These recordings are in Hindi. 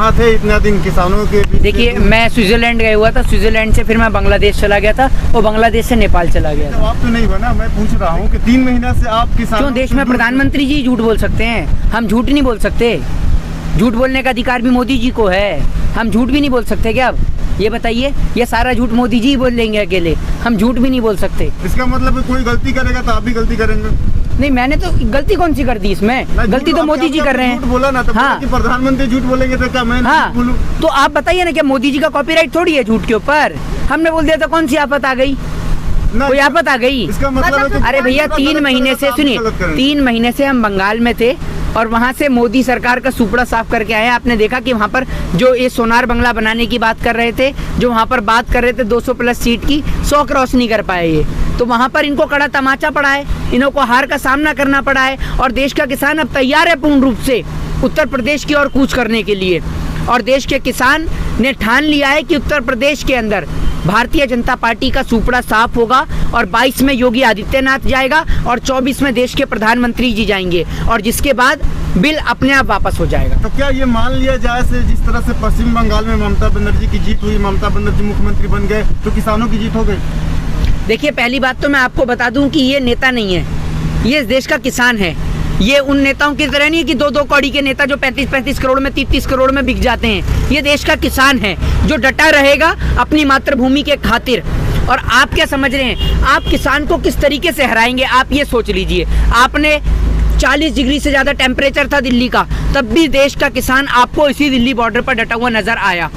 कहाँ थे इतना दिन किसानों के बीच? देखिए, मैं स्विट्जरलैंड गया हुआ था, स्विट्जरलैंड से फिर मैं बांग्लादेश चला गया था और बांग्लादेश से नेपाल चला गया था। आप तो नहीं बना, मैं पूछ रहा हूँ कि 3 महीना से आप किसानों क्यों देश में प्रधानमंत्री जी झूठ बोल सकते हैं? हम झूठ नहीं बोल सकते? झूठ बोलने का अधिकार भी मोदी जी को है, हम झूठ भी नहीं बोल सकते क्या? अब ये बताइए, ये सारा झूठ मोदी जी ही बोल लेंगे अकेले, हम झूठ भी नहीं बोल सकते। इसका मतलब कोई गलती करेगा तो आप भी गलती करेंगे? नहीं, मैंने तो गलती कौन सी कर दी इसमें? गलती तो मोदी जी कर रहे हैं। झूठ बोला ना, तो हाँ, कि प्रधानमंत्री झूठ बोलेंगे तो क्या मैं बोलूं? तो आप बताइए ना, क्या मोदी जी का कॉपीराइट थोड़ी है झूठ के ऊपर? हमने बोल दिया तो कौन सी आफत आ गई? कोई आफत आ गई? इसका मतलब है अरे भैया, 3 महीने से सुनिए, 3 महीने से हम बंगाल में थे और वहाँ से मोदी सरकार का सुपड़ा साफ करके आए। आपने देखा कि वहाँ पर जो ये सोनार बंगला बनाने की बात कर रहे थे, जो वहाँ पर बात कर रहे थे 200 प्लस सीट की, 100 क्रॉस नहीं कर पाए ये, तो वहाँ पर इनको कड़ा तमाचा पड़ा है, इन्हों को हार का सामना करना पड़ा है। और देश का किसान अब तैयार है पूर्ण रूप से उत्तर प्रदेश की ओर कूच करने के लिए। और देश के किसान ने ठान लिया है कि उत्तर प्रदेश के अंदर भारतीय जनता पार्टी का सुपड़ा साफ होगा और 22 में योगी आदित्यनाथ जाएगा और 24 में देश के प्रधानमंत्री जी जाएंगे और जिसके बाद बिल अपने आप वापस हो जाएगा। तो क्या ये मान लिया जाए से जिस तरह से पश्चिम बंगाल में ममता बनर्जी की जीत हुई, ममता बनर्जी मुख्यमंत्री बन गए, तो किसानों की जीत हो गई? देखिए, पहली बात तो मैं आपको बता दूं कि ये नेता नहीं है, ये इस देश का किसान है। ये उन नेताओं की तरह नहीं है कि 2-2 कौड़ी के नेता जो 35-35 करोड़ में 30-30 करोड़ में बिक जाते हैं। ये देश का किसान है जो डटा रहेगा अपनी मातृभूमि के खातिर। और आप क्या समझ रहे हैं, आप किसान को किस तरीके से हराएंगे? आप ये सोच लीजिए, आपने 40 डिग्री से ज़्यादा टेम्परेचर था दिल्ली का, तब भी देश का किसान आपको इसी दिल्ली बॉर्डर पर डटा हुआ नजर आया।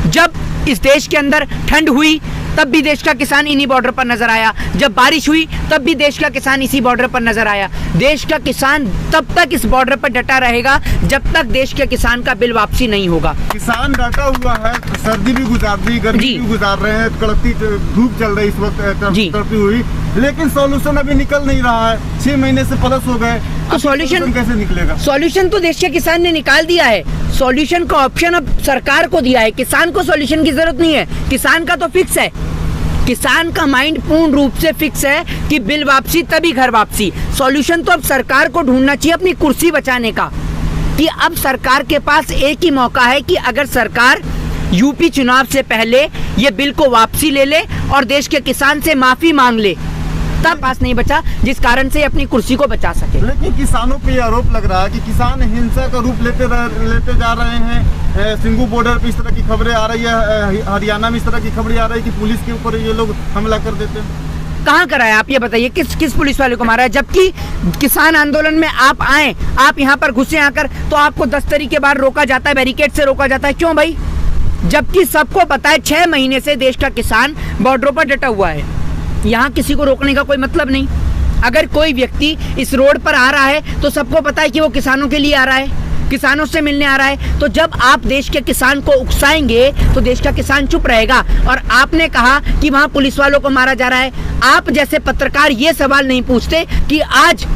जब इस देश के अंदर ठंड हुई तब भी देश का किसान इन्हीं बॉर्डर पर नजर आया, जब बारिश हुई तब भी देश का किसान इसी बॉर्डर पर नजर आया। देश का किसान तब तक इस बॉर्डर पर डटा रहेगा जब तक देश के किसान का बिल वापसी नहीं होगा। किसान डटा हुआ है, सर्दी भी गुजार दी, गर्मी भी गुजार रहे हैं, कड़कती धूप चल रही इस वक्त तड़पती हुई, लेकिन सॉल्यूशन अभी निकल नहीं रहा है। 6 महीने से प्लस हो गए, तो सॉल्यूशन कैसे निकलेगा? सॉल्यूशन तो देश के किसान ने निकाल दिया है, सॉल्यूशन का ऑप्शन अब सरकार को दिया है। किसान को सॉल्यूशन की जरूरत नहीं है, किसान का तो फिक्स है, किसान का माइंड पूर्ण रूप से फिक्स है कि बिल वापसी तभी घर वापसी। सॉल्यूशन तो अब सरकार को ढूंढना चाहिए अपनी कुर्सी बचाने का, कि अब सरकार के पास एक ही मौका है कि अगर सरकार यूपी चुनाव से पहले ये बिल को वापसी ले ले और देश के किसान से माफी मांग ले, तब पास नहीं बचा जिस कारण से अपनी कुर्सी को बचा सके। लेकिन किसानों पे आरोप लग रहा है कि किसान हिंसा का रूप लेते जा रहे हैं। सिंगू बॉर्डर पे इस तरह की खबरें आ रही है, हरियाणा में इस तरह की खबरें आ रही है कि पुलिस के ऊपर ये लोग हमला कर देते हैं। कहाँ करा है आप ये बताइए, किस पुलिस वाले को मारा है? जबकि किसान आंदोलन में आप आए, आप यहाँ पर घुसे आकर, तो आपको 10 तरीके बार रोका जाता है, बैरिकेड से रोका जाता है। क्यों भाई? जबकि सबको पता है 6 महीने से देश का किसान बॉर्डरों पर डटा हुआ है, यहाँ किसी को रोकने का कोई मतलब नहीं। अगर कोई व्यक्ति इस रोड पर आ रहा है तो सबको पता है कि वो किसानों के लिए आ रहा है, किसानों से मिलने आ रहा है। तो जब आप देश के किसान को उकसाएंगे तो देश का किसान चुप रहेगा। और आपने कहा कि वहाँ पुलिस वालों को मारा जा रहा है, आप जैसे पत्रकार ये सवाल नहीं पूछते कि आज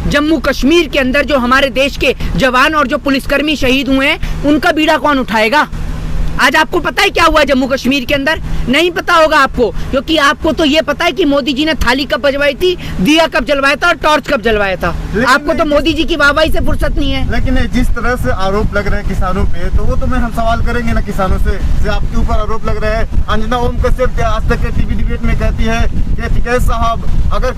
जम्मू कश्मीर के अंदर जो हमारे देश के जवान और जो पुलिसकर्मी शहीद हुए हैं, उनका बीड़ा कौन उठाएगा? आज आपको पता है क्या हुआ जम्मू कश्मीर के अंदर? नहीं पता होगा आपको, क्योंकि आपको तो ये पता है कि मोदी जी ने थाली कब बजवाई थी, दिया कब जलवाया था और टॉर्च कब जलवाया था। आपको तो मोदी जी की वाहवाही से फुर्सत नहीं है। लेकिन जिस तरह से आरोप लग रहे हैं किसानों पे, तो वो तो मैं हम सवाल करेंगे ना किसानों से आपके ऊपर आरोप लग रहे हैं। अंजना ओम कश्यप आज तक के टीवी डिबेट में कहती है कि टिकैत साहब, अगर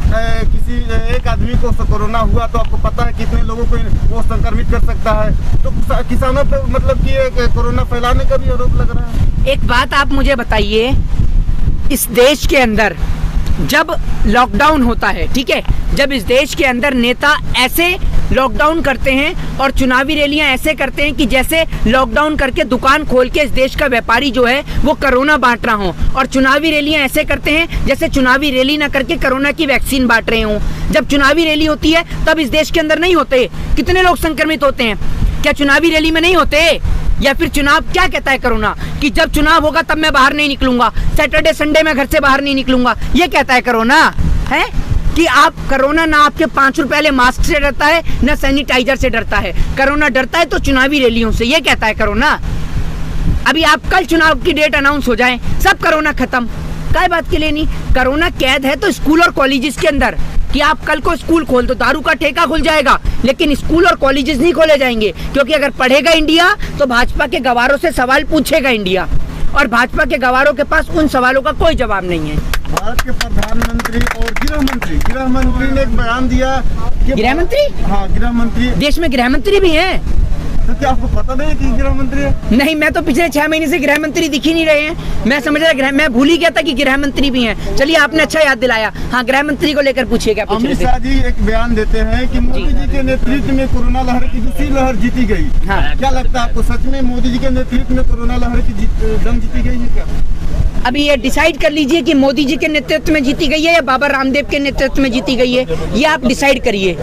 किसी एक आदमी को कोरोना हुआ तो आपको पता है कितने लोगों को वो संक्रमित कर सकता है। तो किसानों पे मतलब कि कोरोना फैलाने का भी आरोप लग रहा है। एक बात आप मुझे बताइए, इस देश के अंदर जब लॉकडाउन होता है, ठीक है, जब इस देश के अंदर नेता ऐसे लॉकडाउन करते हैं और चुनावी रैलियां ऐसे करते हैं कि जैसे लॉकडाउन करके दुकान खोल के इस देश का व्यापारी जो है वो कोरोना बांट रहा हो, और चुनावी रैलियां ऐसे करते हैं जैसे चुनावी रैली ना करके कोरोना की वैक्सीन बांट रहे हों। जब चुनावी रैली होती है तब इस देश के अंदर नहीं होते। कितने लोग संक्रमित होते हैं? क्या चुनावी रैली में नहीं होते? या फिर चुनाव क्या कहता है कोरोना कि जब चुनाव होगा तब मैं बाहर नहीं निकलूंगा, सैटरडे संडे में घर से बाहर नहीं निकलूंगा, ये कहता है कोरोना है? कि आप कोरोना ना आपके 5 रुपए वाले मास्क से डरता है ना सैनिटाइजर से डरता है, कोरोना डरता है तो चुनावी रैलियों से, ये कहता है कोरोना। अभी आप कल चुनाव की डेट अनाउंस हो जाए, सब कोरोना खत्म, काय बात के लिए नहीं? कोरोना कैद है तो स्कूल और कॉलेजेस के अंदर कि आप कल को स्कूल खोल दो, दारू का ठेका खुल जाएगा, लेकिन स्कूल और कॉलेजेस नहीं खोले जाएंगे, क्योंकि अगर पढ़ेगा इंडिया तो भाजपा के गवारों से सवाल पूछेगा इंडिया, और भाजपा के गवारों के पास उन सवालों का कोई जवाब नहीं है। भारत के प्रधानमंत्री और गृह मंत्री ने एक बयान दिया कि गृह मंत्री? हाँ, गृह मंत्री। देश में गृह मंत्री भी हैं? तो क्या आपको पता नहीं कि गृह मंत्री है? नहीं, मैं तो पिछले 6 महीने से गृह मंत्री दिख ही नहीं रहे हैं। मैं समझ रहा मैं भूल ही गया था कि गृह मंत्री भी हैं। चलिए, आपने अच्छा याद दिलाया। हाँ, गृह मंत्री को लेकर पूछिए, क्या पूछ रहे थे? अमित शाह जी एक बयान देते हैं कि मोदी जी के नेतृत्व में कोरोना लहर की दूसरी लहर जीती गई। हाँ। क्या लगता है आपको, सच में मोदी जी के नेतृत्व में कोरोना लहर की जंग जीती गई है क्या? अभी ये डिसाइड कर लीजिए कि मोदी जी के नेतृत्व में जीती गई है या बाबा रामदेव के नेतृत्व में जीती गई है, ये आप डिसाइड करिए।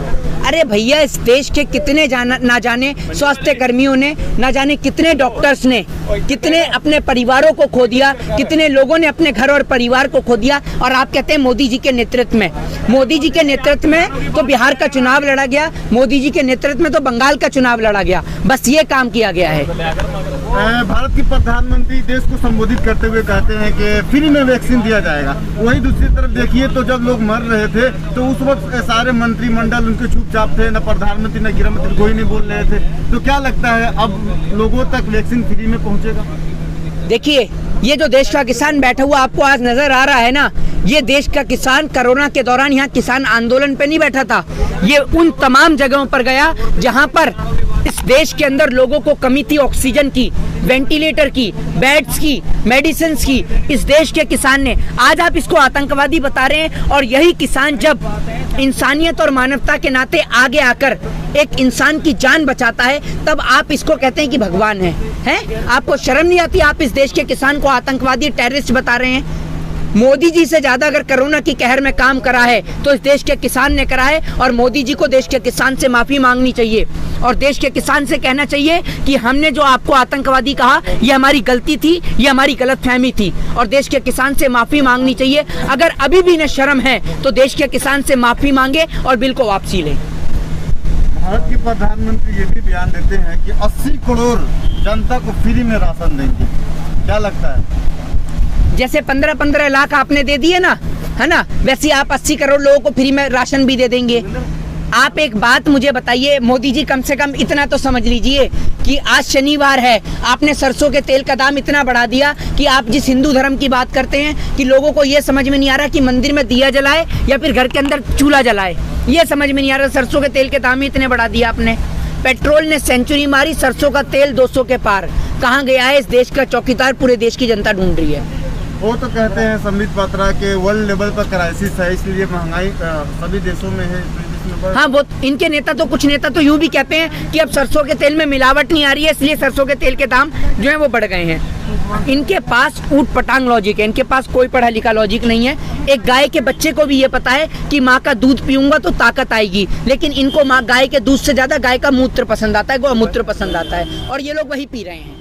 अरे भैया, इस देश के कितने ना जाने स्वास्थ्य कर्मियों ने, ना जाने कितने डॉक्टर्स ने, कितने अपने परिवारों को खो दिया, कितने लोगों ने अपने घर और परिवार को खो दिया, और आप कहते हैं मोदी जी के नेतृत्व में। मोदी जी के नेतृत्व में तो बिहार का चुनाव लड़ा गया, मोदी जी के नेतृत्व में तो बंगाल का चुनाव लड़ा गया, बस ये काम किया गया है। भारत के प्रधानमंत्री देश को संबोधित करते हुए कहते हैं कि फ्री में वैक्सीन दिया जाएगा। वही दूसरी तरफ देखिए तो जब लोग मर रहे थे तो उस वक्त सारे मंत्रिमंडल उनके चुपचाप थे, न प्रधानमंत्री न गृह मंत्री कोई नहीं बोल रहे थे। तो क्या लगता है अब लोगों तक वैक्सीन फ्री में पहुंचेगा? देखिए, ये जो देश का किसान बैठा हुआ आपको आज नजर आ रहा है ना, ये देश का किसान कोरोना के दौरान यहाँ किसान आंदोलन पे नहीं बैठा था। ये उन तमाम जगहों पर गया जहाँ पर इस देश के अंदर लोगों को कमी थी, ऑक्सीजन की, वेंटिलेटर की, बेड्स की, मेडिसिन की। इस देश के किसान ने, आज आप इसको आतंकवादी बता रहे हैं, और यही किसान जब इंसानियत और मानवता के नाते आगे आकर एक इंसान की जान बचाता है, तब आप इसको कहते हैं कि भगवान है? आपको शर्म नहीं आती? आप इस देश के किसान को आतंकवादी, टेररिस्ट बता रहे हैं। मोदी जी से ज्यादा अगर कोरोना की कहर में काम करा है तो इस देश के किसान ने करा है, और मोदी जी को देश के किसान से माफी मांगनी चाहिए, और देश के किसान से कहना चाहिए कि हमने जो आपको आतंकवादी कहा, ये हमारी गलती थी, ये हमारी गलतफहमी थी, और देश के किसान से माफी मांगनी चाहिए। अगर अभी भी इन्हें शर्म है तो देश के किसान से माफी मांगे और बिल को वापसी ले। भारत के प्रधानमंत्री ये भी बयान देते हैं कि 80 करोड़ जनता को फ्री में राशन देंगे। क्या लगता है? जैसे 15-15 लाख आपने दे दिए ना, है ना, वैसे आप 80 करोड़ लोगों को फ्री में राशन भी दे देंगे। आप एक बात मुझे बताइए, मोदी जी कम से कम इतना तो समझ लीजिए कि आज शनिवार है, आपने सरसों के तेल का दाम इतना बढ़ा दिया कि आप जिस हिंदू धर्म की बात करते हैं कि लोगों को ये समझ में नहीं आ रहा कि मंदिर में दिया जलाए या फिर घर के अंदर चूल्हा जलाए, ये समझ में नहीं आ रहा। सरसों के तेल के दाम ही इतने बढ़ा दिया आपने। पेट्रोल ने सेंचुरी मारी, सरसों का तेल 200 के पार। कहाँ गया है इस देश का चौकीदार? पूरे देश की जनता ढूंढ रही है। वो तो कहते हैं संबित पात्रा के वर्ल्ड लेवल पर क्राइसिस है, इसलिए महंगाई सभी देशों में है। हाँ, वो इनके नेता तो, कुछ नेता तो यूं भी कहते हैं कि अब सरसों के तेल में मिलावट नहीं आ रही है, इसलिए सरसों के तेल के दाम जो है वो बढ़ गए हैं। इनके पास ऊट पटांग लॉजिक है, इनके पास कोई पढ़ा लिखा लॉजिक नहीं है। एक गाय के बच्चे को भी ये पता है कि माँ का दूध पीऊंगा तो ताकत आएगी, लेकिन इनको गाय के दूध से ज्यादा गाय का मूत्र पसंद आता है, गोमूत्र पसंद आता है, और ये लोग वही पी रहे हैं।